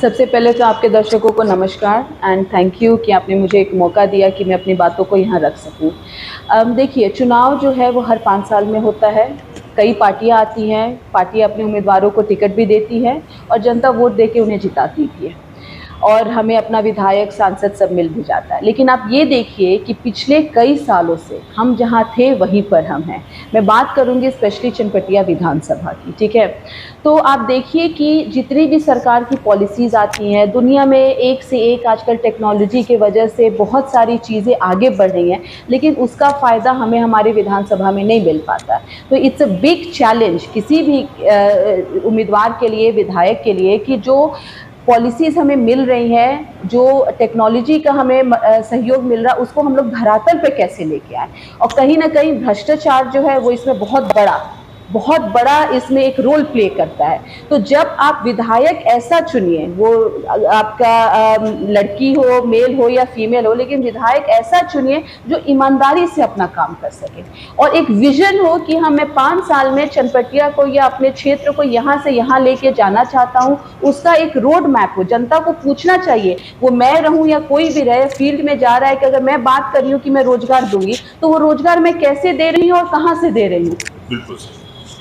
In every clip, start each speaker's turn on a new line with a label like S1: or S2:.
S1: सबसे पहले तो आपके दर्शकों को नमस्कार एंड थैंक यू कि आपने मुझे एक मौका दिया कि मैं अपनी बातों को यहाँ रख सकूँ। देखिए, चुनाव जो है वो हर 5 साल में होता है। कई पार्टियाँ आती हैं, पार्टियाँ अपने उम्मीदवारों को टिकट भी देती है और जनता वोट दे के उन्हें जिताती भी है और हमें अपना विधायक, सांसद सब मिल भी जाता है। लेकिन आप ये देखिए कि पिछले कई सालों से हम जहाँ थे वहीं पर हम हैं। मैं बात करूँगी स्पेशली चनपटिया विधानसभा की, ठीक है? तो आप देखिए कि जितनी भी सरकार की पॉलिसीज़ आती हैं, दुनिया में एक से एक आजकल टेक्नोलॉजी की वजह से बहुत सारी चीज़ें आगे बढ़ रही हैं, लेकिन उसका फ़ायदा हमें हमारे विधानसभा में नहीं मिल पाता। तो इट्स अ बिग चैलेंज किसी भी उम्मीदवार के लिए, विधायक के लिए, कि जो पॉलिसीज़ हमें मिल रही हैं, जो टेक्नोलॉजी का हमें सहयोग मिल रहा है, उसको हम लोग धरातल पे कैसे लेके आए। और कहीं ना कहीं भ्रष्टाचार जो है वो इसमें बहुत बड़ा इसमें एक रोल प्ले करता है। तो जब आप विधायक ऐसा चुनिए, वो आपका लड़की हो, मेल हो या फीमेल हो, लेकिन विधायक ऐसा चुनिए जो ईमानदारी से अपना काम कर सके और एक विजन हो कि हाँ, मैं 5 साल में चनपटिया को या अपने क्षेत्र को यहाँ से यहाँ लेके जाना चाहता हूँ। उसका एक रोड मैप हो। जनता को पूछना चाहिए, वो मैं रहूँ या कोई भी रहे, फील्ड में जा रहा है कि अगर मैं बात कर रही हूँ कि मैं रोजगार दूंगी, तो वो रोजगार मैं कैसे दे रही हूँ और कहाँ से दे रही हूँ।
S2: बिल्कुल।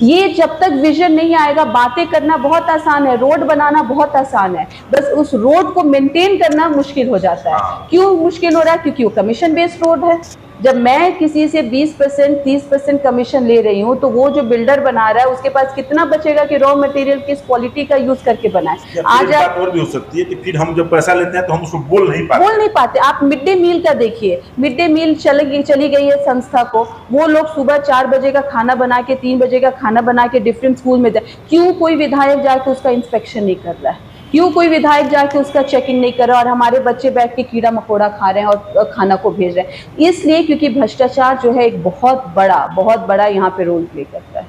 S1: ये जब तक विजन नहीं आएगा, बातें करना बहुत आसान है, रोड बनाना बहुत आसान है, बस उस रोड को मेंटेन करना मुश्किल हो जाता है। क्यों मुश्किल हो रहा है? क्योंकि वो कमीशन बेस्ड रोड है। जब मैं किसी से 20% 30% कमीशन ले रही हूँ, तो वो जो बिल्डर बना रहा है उसके पास कितना बचेगा कि रॉ मटेरियल किस क्वालिटी का यूज करके बनाए।
S2: आज बात और भी हो सकती है कि फिर हम जब पैसा लेते हैं तो हम उसको बोल नहीं पाते।
S1: आप मिड डे मील का देखिए, मिड डे मील चली गई है संस्था को, वो लोग सुबह 4 बजे का खाना बना के, 3 बजे का खाना बना के डिफरेंट स्कूल में जाए। क्यों कोई विधायक जाके उसका इंस्पेक्शन नहीं कर रहा है? क्यों कोई विधायक जाके उसका चेकिंग नहीं कर रहा और हमारे बच्चे बैठ के कीड़ा मकोड़ा खा रहे हैं और खाना को भेज रहे हैं? इसलिए क्योंकि भ्रष्टाचार जो है एक बहुत बड़ा यहाँ पे रोल प्ले करता है।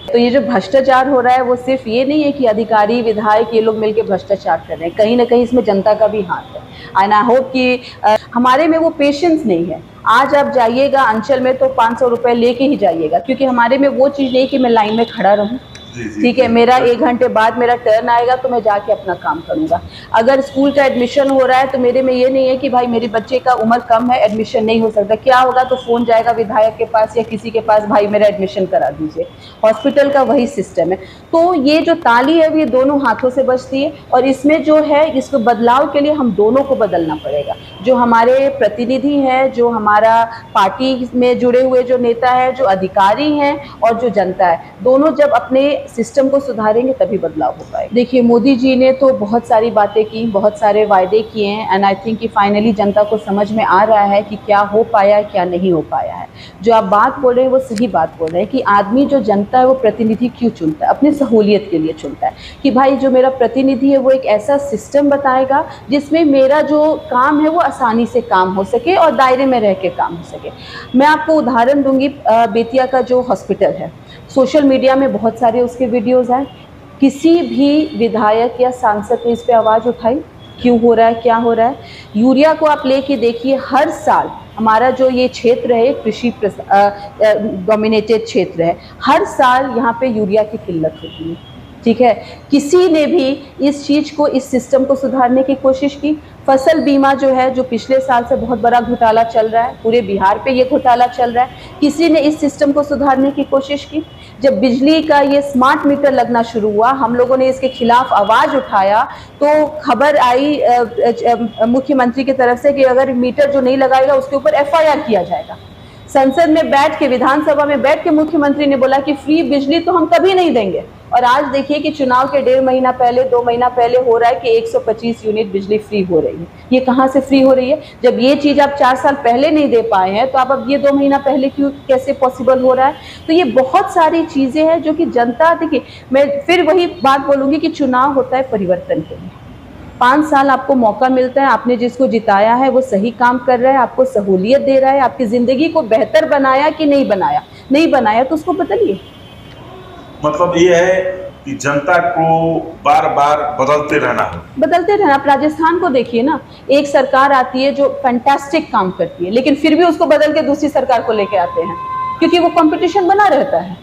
S1: तो ये जो भ्रष्टाचार हो रहा है वो सिर्फ ये नहीं है कि अधिकारी, विधायक ये लोग मिलकर भ्रष्टाचार कर रहे हैं, कहीं ना कहीं इसमें जनता का भी हाथ है। एंड आई होप कि हमारे में वो पेशेंस नहीं है। आज आप जाइएगा अंचल में तो 500 रुपए लेके ही जाइएगा, क्योंकि हमारे में वो चीज़ नहीं कि मैं लाइन में खड़ा रहूँ, ठीक है, मेरा 1 घंटे बाद मेरा टर्न आएगा तो मैं जाके अपना काम करूंगा। अगर स्कूल का एडमिशन हो रहा है तो मेरे में ये नहीं है कि भाई मेरे बच्चे का उम्र कम है, एडमिशन नहीं हो सकता। क्या होगा? तो फोन जाएगा विधायक के पास या किसी के पास, भाई मेरा एडमिशन करा दीजिए। हॉस्पिटल का वही सिस्टम है। तो ये जो ताली है ये दोनों हाथों से बजती है और इसमें जो है, इसको बदलाव के लिए हम दोनों को बदलना पड़ेगा। जो हमारे प्रतिनिधि हैं, जो हमारा पार्टी में जुड़े हुए जो नेता है, जो अधिकारी हैं और जो जनता है, दोनों जब अपने सिस्टम को सुधारेंगे तभी बदलाव हो पाएगा। देखिए, मोदी जी ने तो बहुत सारी बातें की, बहुत सारे वायदे किए हैं एंड आई थिंक कि फाइनली जनता को समझ में आ रहा है कि क्या हो पाया है, क्या नहीं हो पाया है। जो आप बात बोल रहे हैं वो सही बात बोल रहे हैं कि आदमी जो जनता है वो प्रतिनिधि क्यों चुनता है? अपनी सहूलियत के लिए चुनता है कि भाई जो मेरा प्रतिनिधि है वो एक ऐसा सिस्टम बताएगा जिसमें मेरा जो काम है वो आसानी से काम हो सके और दायरे में रह के काम हो सके। मैं आपको उदाहरण दूंगी, बेतिया का जो हॉस्पिटल है, सोशल मीडिया में बहुत सारे उसके वीडियोज़ हैं। किसी भी विधायक या सांसद ने इस पर आवाज़ उठाई? क्यों हो रहा है, क्या हो रहा है? यूरिया को आप लेके देखिए, हर साल हमारा जो ये क्षेत्र है, कृषि डोमिनेटेड क्षेत्र है, हर साल यहाँ पे यूरिया की किल्लत होती है, ठीक है। किसी ने भी इस चीज़ को, इस सिस्टम को सुधारने की कोशिश की? फसल बीमा जो है, जो पिछले साल से बहुत बड़ा घोटाला चल रहा है, पूरे बिहार पे ये घोटाला चल रहा है, किसी ने इस सिस्टम को सुधारने की कोशिश की? जब बिजली का ये स्मार्ट मीटर लगना शुरू हुआ, हम लोगों ने इसके खिलाफ आवाज़ उठाया तो खबर आई मुख्यमंत्री की तरफ से कि अगर मीटर जो नहीं लगाएगा उसके ऊपर FIR किया जाएगा। संसद में बैठ के, विधानसभा में बैठ के मुख्यमंत्री ने बोला कि फ्री बिजली तो हम कभी नहीं देंगे। और आज देखिए कि चुनाव के 1.5 महीना पहले, 2 महीना पहले हो रहा है कि 125 यूनिट बिजली फ्री हो रही है। ये कहाँ से फ्री हो रही है? जब ये चीज़ आप 4 साल पहले नहीं दे पाए हैं तो आप अब ये 2 महीना पहले क्यों, कैसे पॉसिबल हो रहा है? तो ये बहुत सारी चीज़ें हैं जो कि जनता, देखिए मैं फिर वही बात बोलूँगी कि चुनाव होता है परिवर्तन के लिए। 5 साल आपको मौका मिलता है, आपने जिसको जिताया है वो सही काम कर रहा है, आपको सहूलियत दे रहा है, आपकी ज़िंदगी को बेहतर बनाया कि नहीं बनाया? नहीं बनाया तो उसको बदलिए।
S2: मतलब ये है कि जनता को बार बार बदलते रहना।
S1: आप राजस्थान को देखिए ना, एक सरकार आती है जो फैंटास्टिक काम करती है, लेकिन फिर भी उसको बदल के दूसरी सरकार को लेके आते हैं, क्योंकि वो कंपटीशन बना रहता है।